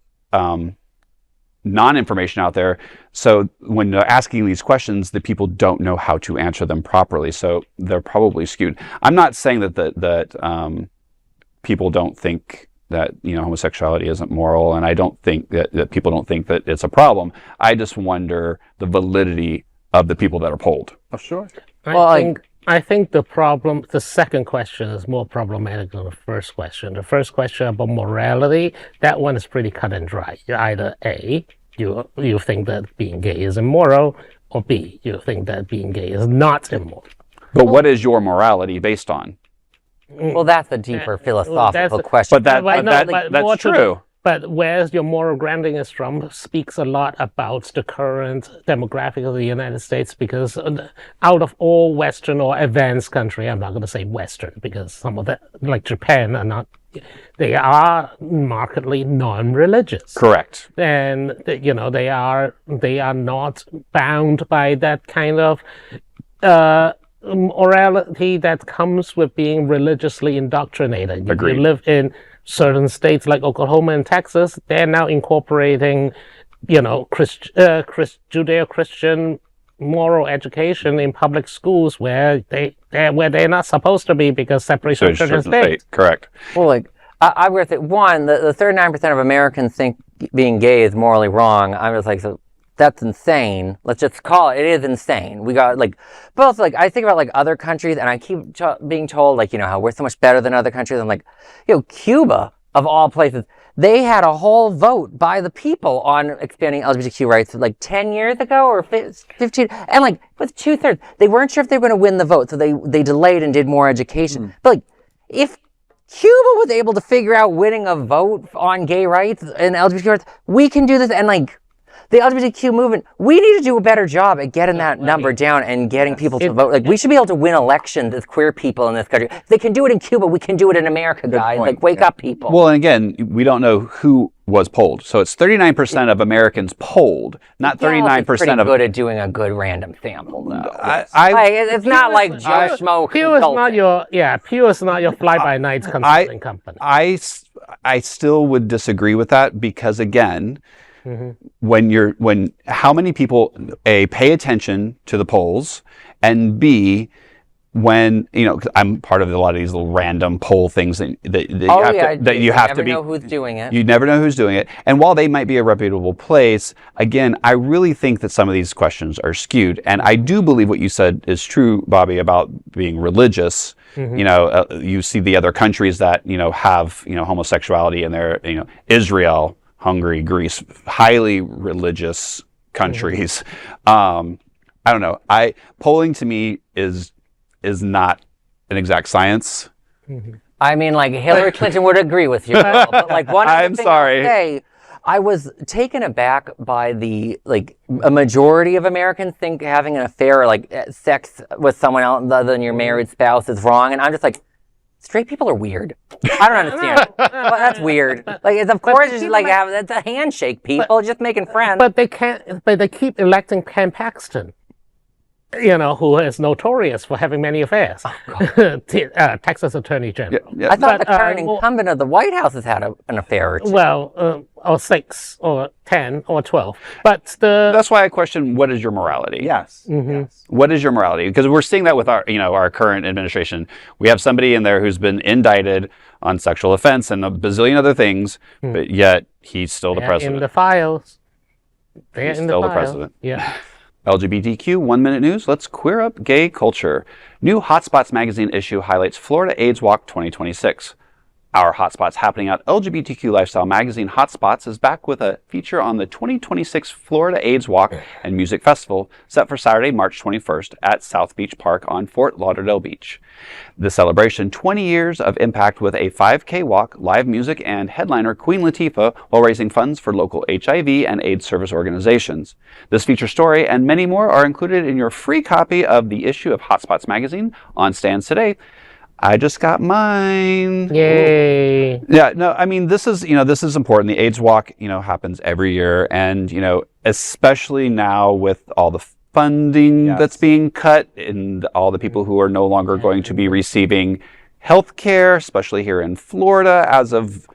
non-information out there. So when they're asking these questions, the people don't know how to answer them properly. So they're probably skewed. I'm not saying that people don't think that, you know, homosexuality isn't moral, and I don't think that people don't think that it's a problem. I just wonder the validity of the people that are polled. Oh, sure. I think the second question is more problematic than the first question. The first question about morality, that one is pretty cut and dry. You're either A, you think that being gay is immoral, or B, you think that being gay is not immoral. But what is your morality based on? Well, that's a deeper philosophical question. But that's true. But where's your moral grounding is from speaks a lot about the current demographic of the United States, because out of all Western or advanced country, I'm not going to say Western because some of them, like Japan, they are markedly non-religious. Correct. And, you know, they are not bound by that kind of morality that comes with being religiously indoctrinated. Agreed. You live in certain states like Oklahoma and Texas, they're now incorporating, you know, Judeo-Christian moral education in public schools where they where they're not supposed to be because separation of church and state. Correct. Well, like, I'm going to say, one, the 39% of Americans think being gay is morally wrong. I'm just like, so that's insane. Let's just call it. It is insane. We got, like, but also, like, I think about, like, other countries, and I keep being told, like, you know, how we're so much better than other countries. I'm like, Cuba, of all places, they had a whole vote by the people on expanding LGBTQ rights like 10 years ago or 15. And like with 2/3, they weren't sure if they were going to win the vote. So they delayed and did more education. But like if Cuba was able to figure out winning a vote on gay rights and LGBTQ rights, we can do this. And like the LGBTQ movement, we need to do a better job at getting that number down and getting people to vote. Like we should be able to win elections as queer people in this country. If they can do it in Cuba, we can do it in America, guys. Like wake up, people. Well, and again, we don't know who was polled. So it's 39% of Americans polled, not 39% pretty of... good at doing a good random sample, though. It's not like Joe Schmo. Pew is not your fly-by-night consulting company. I still would disagree with that because, again... When how many people A, pay attention to the polls, and B, when, you know, 'cause I'm part of a lot of these little random poll things that you have to be. You never know who's doing it. You never know who's doing it. And while they might be a reputable place, again, I really think that some of these questions are skewed. And I do believe what you said is true, Bobby, about being religious. You know, you see the other countries that, you know, have, you know, homosexuality in their, you know, Israel, Hungary, Greece, highly religious countries. I don't know. Polling to me is not an exact science. I mean, like Hillary Clinton would agree with you, but like one other thing I'll say, I was taken aback by the a majority of Americans think having an affair or like sex with someone else other than your married spouse is wrong, and I'm just like, straight people are weird. I don't understand. Well, that's weird. Like, of course, it's like it's a handshake. People just making friends. But they can't. But they keep electing Ken Paxton, you know, who is notorious for having many affairs. Texas Attorney General. I thought the current incumbent of the White House has had an affair or two. Well, or 6 or 10 or 12. But that's why I question, what is your morality? Yes. Yes. What is your morality? Because we're seeing that with our current administration. We have somebody in there who's been indicted on sexual offense and a bazillion other things, but yet he's still the president. In the files. He's still the president. Yeah. LGBTQ 1 Minute News. Let's queer up gay culture. New Hotspots magazine issue highlights Florida AIDS Walk 2026. Our Hotspots happening at LGBTQ lifestyle magazine Hotspots is back with a feature on the 2026 Florida AIDS Walk and Music Festival set for Saturday, March 21st at South Beach Park on Fort Lauderdale Beach. The celebration, 20 years of impact with a 5K walk, live music, and headliner Queen Latifah while raising funds for local HIV and AIDS service organizations. This feature story and many more are included in your free copy of the issue of Hotspots magazine on stands today. I just got mine. Yay. Yeah, no, I mean, this is important. The AIDS Walk, happens every year. And, especially now with all the funding that's being cut and all the people who are no longer going to be receiving health care, especially here in Florida as of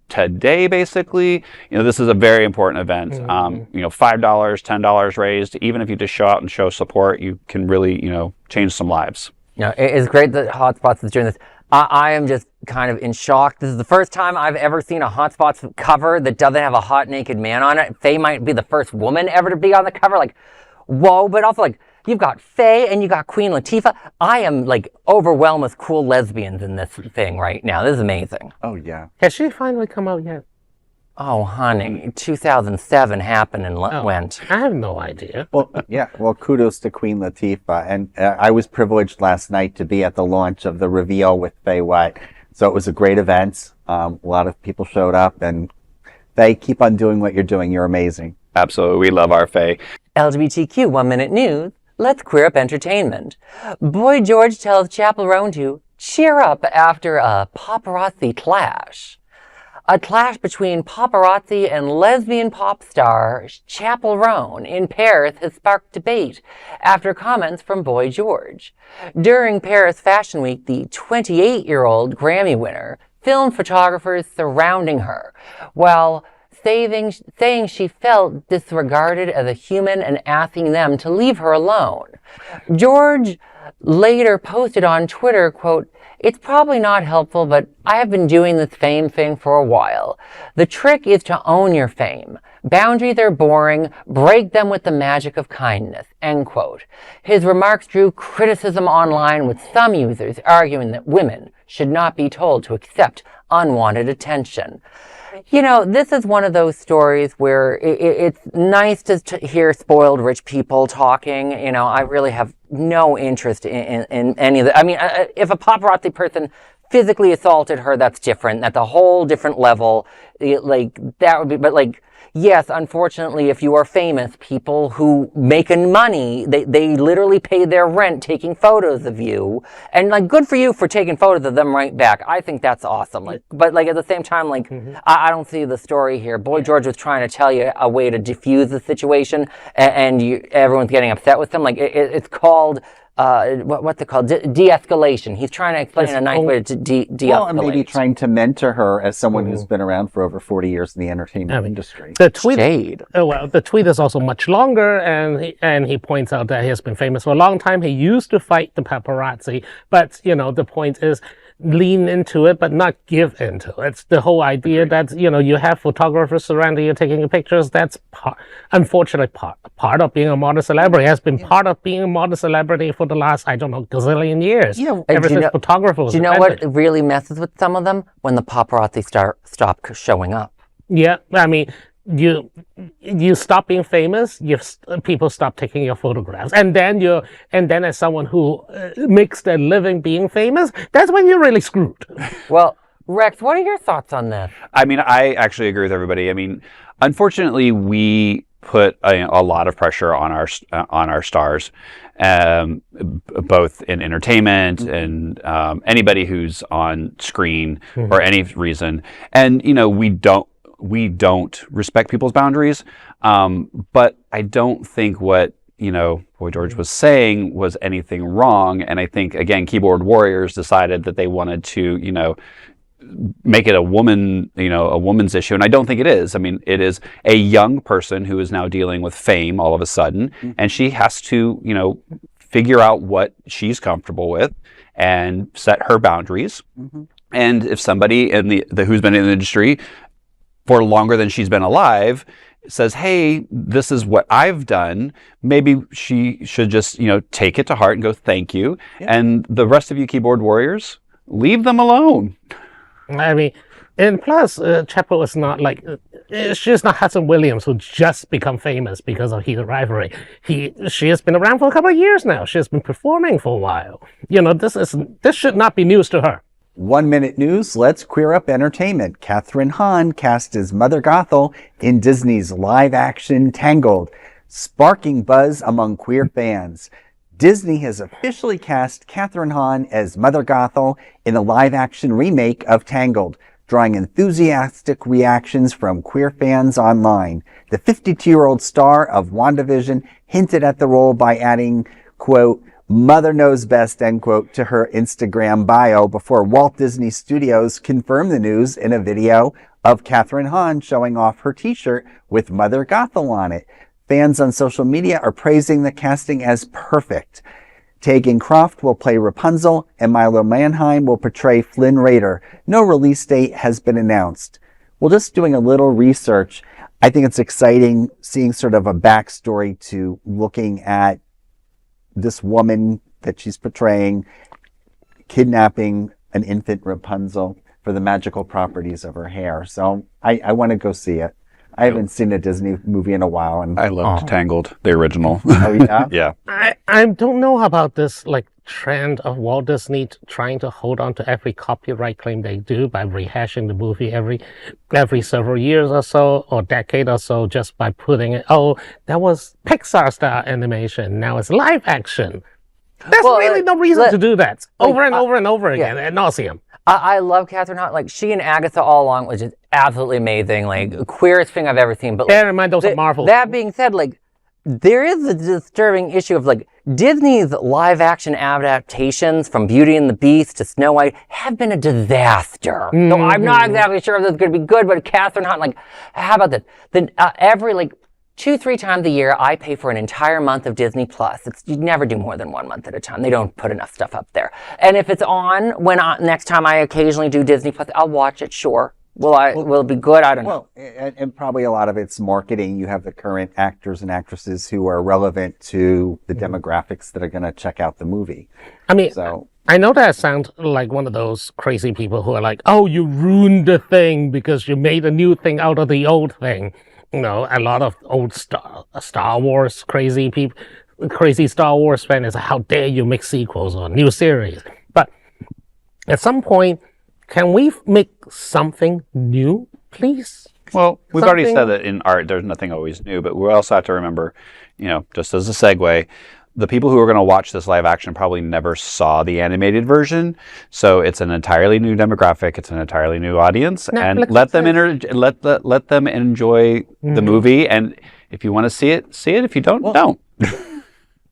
today, basically. This is a very important event. $5, $10 raised. Even if you just show out and show support, you can really, change some lives. It's great that Hotspots is doing this. I am just kind of in shock. This is the first time I've ever seen a Hotspots cover that doesn't have a hot naked man on it. Faye might be the first woman ever to be on the cover. Like, whoa, but also like, you've got Faye and you got Queen Latifah. I am like overwhelmed with cool lesbians in this thing right now. This is amazing. Oh, yeah. Has she finally come out yet? Oh, honey, 2007 happened and went. I have no idea. Well, yeah. Well, kudos to Queen Latifah. And I was privileged last night to be at the launch of the reveal with Faye White. So it was a great event. A lot of people showed up. And Faye, keep on doing what you're doing. You're amazing. Absolutely. We love our Faye. LGBTQ 1 Minute News. Let's queer up entertainment. Boy George tells Chappell Roan to cheer up after a paparazzi clash. A clash between paparazzi and lesbian pop star Chappell Roan in Paris has sparked debate after comments from Boy George. During Paris Fashion Week, the 28-year-old Grammy winner filmed photographers surrounding her, while saying she felt disregarded as a human and asking them to leave her alone. George later posted on Twitter, quote, "It's probably not helpful, but I have been doing this fame thing for a while. The trick is to own your fame. Boundaries are boring. Break them with the magic of kindness," end quote. His remarks drew criticism online, with some users arguing that women should not be told to accept unwanted attention. You know, this is one of those stories where it's nice to hear spoiled rich people talking. You know, I really have no interest in any of that. I mean, if a paparazzi person physically assaulted her, that's different. That's a whole different level. That would be, but yes, unfortunately, if you are famous, people who make money, they literally pay their rent taking photos of you. And good for you for taking photos of them right back. I think that's awesome. But at the same time, I don't see the story here. Boy George was trying to tell you a way to diffuse the situation, and everyone's getting upset with him. It's called what's it called? De-escalation. He's trying to explain a nice way to de-escalate. Well, and maybe trying to mentor her as someone who's been around for over 40 years in the entertainment industry. The tweet, Shade. The tweet is also much longer, and he points out that he has been famous for a long time. He used to fight the paparazzi, but the point is, lean into it, but not give into it. It's the whole idea that, you have photographers surrounding you taking your pictures. That's unfortunately part of being a modern celebrity, has been part of being a modern celebrity for the last, gazillion years. Yeah, ever since photographers. Do you know what really messes with some of them? When the paparazzi stop showing up. Yeah, I mean, you stop being famous, people stop taking your photographs, and then as someone who makes their living being famous, that's when you're really screwed. Well, Rex, what are your thoughts on this? I mean, I actually agree with everybody. I mean, unfortunately, we put a lot of pressure on our stars, both in entertainment and anybody who's on screen for any reason, and we don't respect people's boundaries, but I don't think what Boy George was saying was anything wrong. And I think, again, keyboard warriors decided that they wanted to make it a woman's issue, and I don't think it is. I mean, it is a young person who is now dealing with fame all of a sudden, and she has to figure out what she's comfortable with and set her boundaries. And if somebody who's been in the industry for longer than she's been alive says, "Hey, this is what I've done," maybe she should just, take it to heart and go, "Thank you." Yeah. And the rest of you keyboard warriors, leave them alone. I mean, and plus, Chappell is not she's not Hudson Williams, who just become famous because of Heated Rivalry. She has been around for a couple of years now. She has been performing for a while. This should not be news to her. 1 minute news, let's queer up entertainment. Kathryn Hahn cast as Mother Gothel in Disney's live-action Tangled, sparking buzz among queer fans. Disney has officially cast Kathryn Hahn as Mother Gothel in the live-action remake of Tangled, drawing enthusiastic reactions from queer fans online. The 52-year-old star of WandaVision hinted at the role by adding, quote, "Mother knows best," end quote, to her Instagram bio before Walt Disney Studios confirmed the news in a video of Kathryn Hahn showing off her t-shirt with Mother Gothel on it. Fans on social media are praising the casting as perfect. Tegan Croft will play Rapunzel and Milo Manheim will portray Flynn Rider. No release date has been announced. Well, just doing a little research, I think it's exciting seeing sort of a backstory to looking at this woman that she's portraying, kidnapping an infant Rapunzel for the magical properties of her hair. So I want to go see it. I haven't seen a Disney movie in a while. And I loved Tangled, the original. Oh, yeah? Yeah. I don't know about this trend of Walt Disney trying to hold on to every copyright claim they do by rehashing the movie every several years or so, or decade or so, just by putting it, that was Pixar style animation, now it's live action. There's really no reason to do that over and over again ad nauseum. I love Kathryn Hahn. She and Agatha all along, which is absolutely amazing. Queerest thing I've ever seen. But bear in mind, those are Marvel. That being said, there is a disturbing issue of like Disney's live action adaptations from Beauty and the Beast to Snow White have been a disaster. So I'm not exactly sure if this is going to be good, but Kathryn Hahn, like, how about this? Then every like 2-3 times a year, I pay for an entire month of Disney Plus. You never do more than 1 month at a time. They don't put enough stuff up there. And if it's on next time I occasionally do Disney Plus, I'll watch it, sure. Will it be good? I don't know. Well, and probably a lot of it's marketing. You have the current actors and actresses who are relevant to the demographics that are going to check out the movie. I mean, I know that sounds like one of those crazy people who are like, oh, you ruined the thing because you made a new thing out of the old thing. You know, a lot of old Star Wars crazy people, crazy Star Wars fans is how dare you make sequels or new series. But at some point, can we make something new, please? Well, we've already said that in art, there's nothing always new, but we also have to remember, just as a segue, the people who are going to watch this live action probably never saw the animated version, so it's an entirely new demographic. It's an entirely new audience, and let them enjoy the movie. And if you want to see it, see it. If you don't, don't.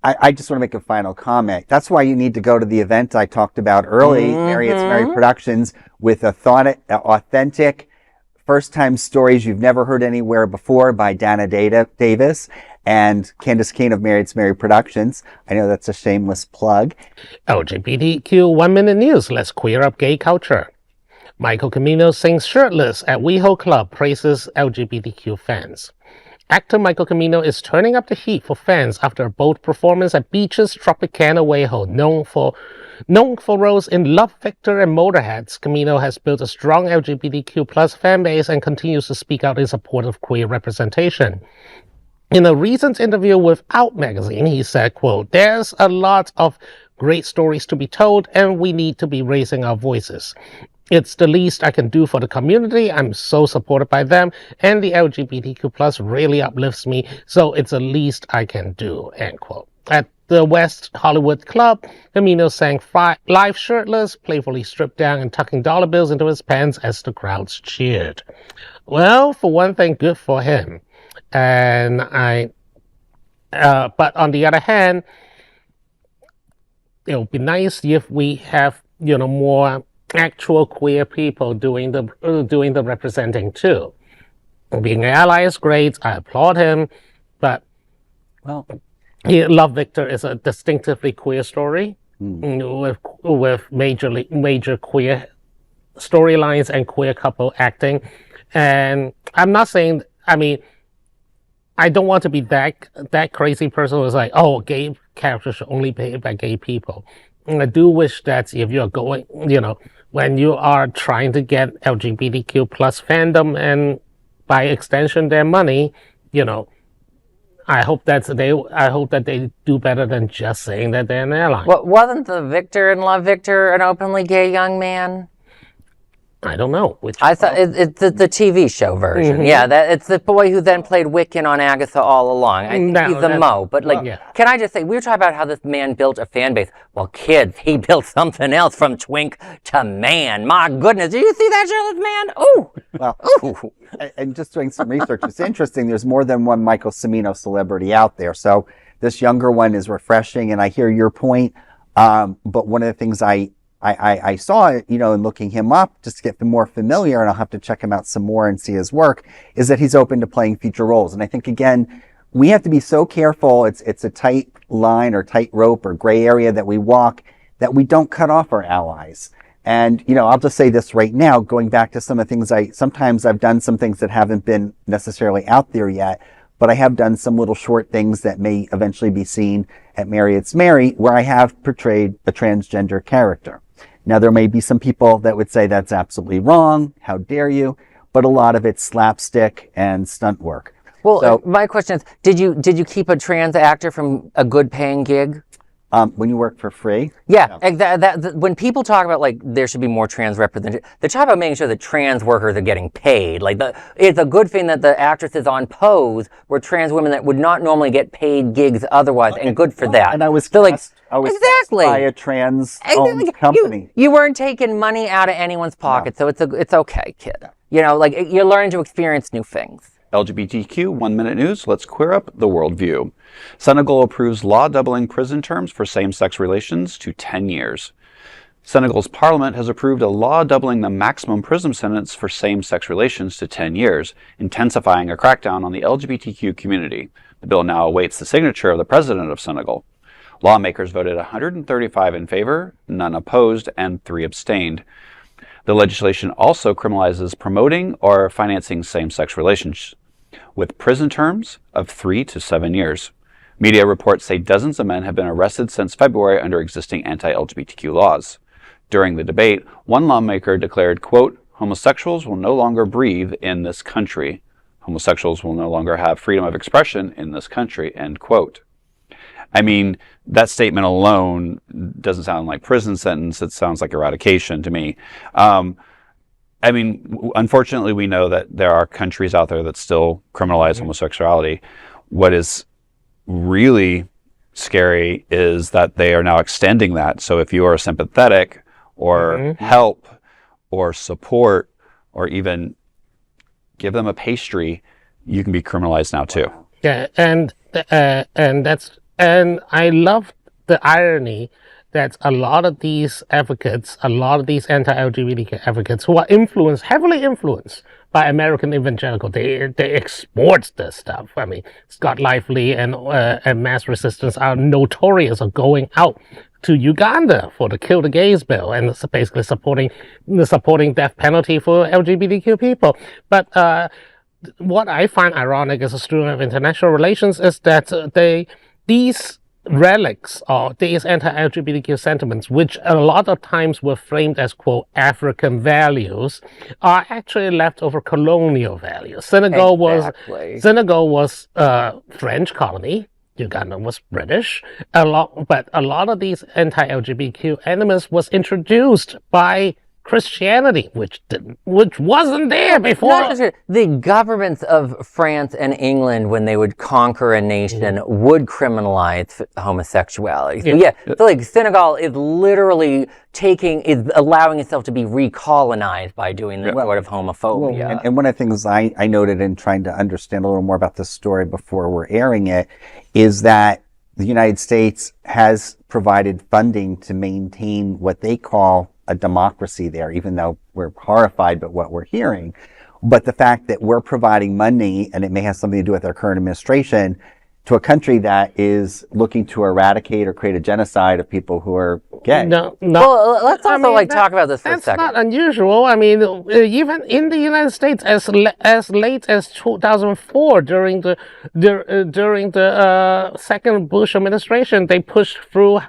I just want to make a final comment. That's why you need to go to the event I talked about early, Marriott's Merry Productions, with authentic, first-time stories you've never heard anywhere before by Dana Davis and Candace Kane of Marriott's Merry Productions. I know that's a shameless plug. LGBTQ 1 Minute News. Let's queer up gay culture. Michael Cimino sings Shirtless at WeHo Club, praises LGBTQ fans. Actor Michael Cimino is turning up the heat for fans after a bold performance at Beach's Tropicana WeHo. Known for roles in Love, Victor, and Motorhead, Cimino has built a strong LGBTQ plus fan base and continues to speak out in support of queer representation. In a recent interview with Out magazine, he said, quote, "There's a lot of great stories to be told, and we need to be raising our voices. It's the least I can do for the community. I'm so supported by them, and the LGBTQ plus really uplifts me, so it's the least I can do," end quote. At the West Hollywood Club, Cimino sang live shirtless, playfully stripped down and tucking dollar bills into his pants as the crowds cheered. Well, for one thing, good for him. And but on the other hand, it would be nice if we have, more actual queer people doing the representing too. Being an ally is great. I applaud him, but Love, Victor is a distinctively queer story with major queer storylines and queer couple acting. And I'm not saying, I don't want to be that crazy person who's like, oh, gay characters should only be by gay people. And I do wish that if you're going, when you are trying to get LGBTQ plus fandom and by extension their money, I hope that they do better than just saying that they're an ally. Well, wasn't the Victor in Love, Victor an openly gay young man? I don't know. I thought it's the TV show version. Mm-hmm. Yeah, it's the boy who then played Wiccan on Agatha all along. I think he's the Mo. But can I just say, we were talking about how this man built a fan base. Well, kids, he built something else from twink to man. My goodness, did you see that Shirtless man? Ooh. Well, ooh. And just doing some research, it's interesting. There's more than one Michael Cimino celebrity out there. So this younger one is refreshing, and I hear your point. But one of the things I saw, in looking him up just to get more familiar, and I'll have to check him out some more and see his work, is that he's open to playing future roles. And I think, again, we have to be so careful. It's a tight line or tight rope or gray area that we walk, that we don't cut off our allies. And, I'll just say this right now, going back to some of the things sometimes I've done some things that haven't been necessarily out there yet, but I have done some little short things that may eventually be seen at Marriott's Merry, where I have portrayed a transgender character. Now, there may be some people that would say that's absolutely wrong. How dare you? But a lot of it's slapstick and stunt work. Well, so, my question is, did you keep a trans actor from a good paying gig? When you work for free? Yeah. When people talk about, there should be more trans representation, they talk about making sure that trans workers are getting paid. It's a good thing that the actresses on Pose were trans women that would not normally get paid gigs otherwise, and good for that. And I was so cast by a trans-owned company. You weren't taking money out of anyone's pocket, so it's okay, kid. You're learning to experience new things. LGBTQ 1 Minute News. Let's queer up the worldview. Senegal approves law doubling prison terms for same-sex relations to 10 years. Senegal's parliament has approved a law doubling the maximum prison sentence for same-sex relations to 10 years, intensifying a crackdown on the LGBTQ community. The bill now awaits the signature of the president of Senegal. Lawmakers voted 135 in favor, none opposed, and 3 abstained. The legislation also criminalizes promoting or financing same-sex relations, with prison terms of 3 to 7 years. Media reports say dozens of men have been arrested since February under existing anti-LGBTQ laws. During the debate, one lawmaker declared, quote, "Homosexuals will no longer breathe in this country. Homosexuals will no longer have freedom of expression in this country," end quote. I mean, that statement alone doesn't sound like prison sentence. It sounds like eradication to me. I mean, unfortunately, we know that there are countries out there that still criminalize homosexuality. What is really scary is that they are now extending that. So if you are sympathetic or help or support or even give them a pastry, you can be criminalized now too. Yeah, and I love the irony that a lot of these advocates, a lot of these anti-LGBTQ advocates who are heavily influenced by American evangelical, they export this stuff. I mean, Scott Lively and Mass Resistance are notorious of going out to Uganda for the Kill the Gays bill and it's basically supporting death penalty for LGBTQ people. But what I find ironic as a student of international relations is that these relics or these anti-LGBTQ sentiments, which a lot of times were framed as, quote, African values, are actually leftover colonial values. Senegal was a French colony. Uganda was British. But a lot of these anti-LGBTQ animus was introduced by Christianity, which wasn't there before. Not just the governments of France and England, when they would conquer a nation, would criminalize homosexuality. So like Senegal is literally allowing itself to be recolonized by doing this sort of homophobia. Well, and one of the things I noted in trying to understand a little more about this story before we're airing it is that the United States has provided funding to maintain what they call a democracy there, even though we're horrified by what we're hearing. But the fact that we're providing money, and it may have something to do with our current administration, to a country that is looking to eradicate or create a genocide of people who are gay. No. Well, let's also talk about this for a second. That's not unusual. I mean, even in the United States, as late as 2004, during the second Bush administration, they pushed through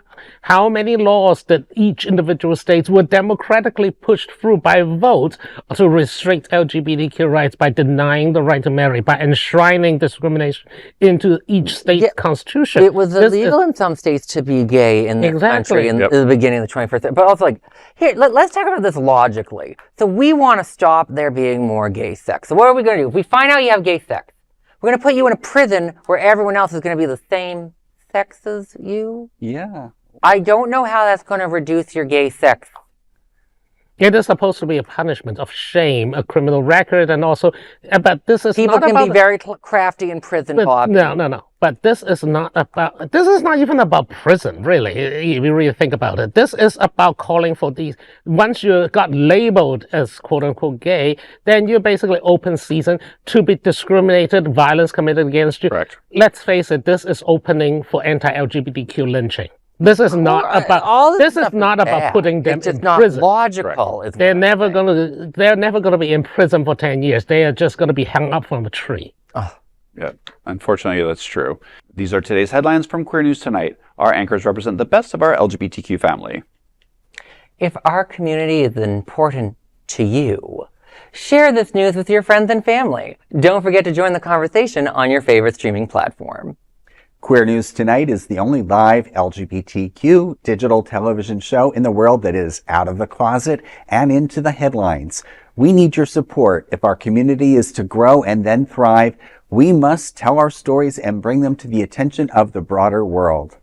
how many laws that each individual states were democratically pushed through by vote to restrict LGBTQ rights by denying the right to marry, by enshrining discrimination into each state's constitution. It was illegal in some states to be gay in this country in the beginning of the 21st century. But also, let's talk about this logically. So we want to stop there being more gay sex. So what are we going to do? If we find out you have gay sex, we're going to put you in a prison where everyone else is going to be the same sex as you? Yeah. I don't know how that's going to reduce your gay sex. It is supposed to be a punishment of shame, a criminal record, and also, but this is people can be very crafty in prison, Bob. No. But this is not even about prison, really, if you really think about it. This is about calling for these, once you got labeled as quote-unquote gay, then you're basically open season to be discriminated, violence committed against you. Correct. Let's face it, this is opening for anti-LGBTQ lynching. This is not about putting them in prison. It's just not logical. They're never gonna be in prison for 10 years. They are just gonna be hung up from a tree. Yeah, unfortunately, that's true. These are today's headlines from Queer News Tonight. Our anchors represent the best of our LGBTQ family. If our community is important to you, share this news with your friends and family. Don't forget to join the conversation on your favorite streaming platform. Queer News Tonight is the only live LGBTQ digital television show in the world that is out of the closet and into the headlines. We need your support. If our community is to grow and then thrive, we must tell our stories and bring them to the attention of the broader world.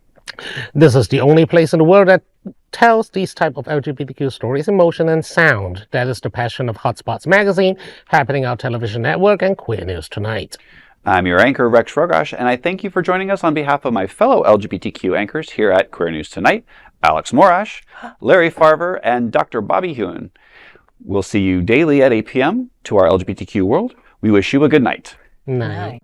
This is the only place in the world that tells these type of LGBTQ stories in motion and sound. That is the passion of Hotspots magazine, happening on television network and Queer News Tonight. I'm your anchor, Rex Rogosch, and I thank you for joining us on behalf of my fellow LGBTQ anchors here at Queer News Tonight, Alex Morash, Larry Farver, and Dr. Bobby Huen. We'll see you daily at 8 p.m. To our LGBTQ world, we wish you a good night. Night.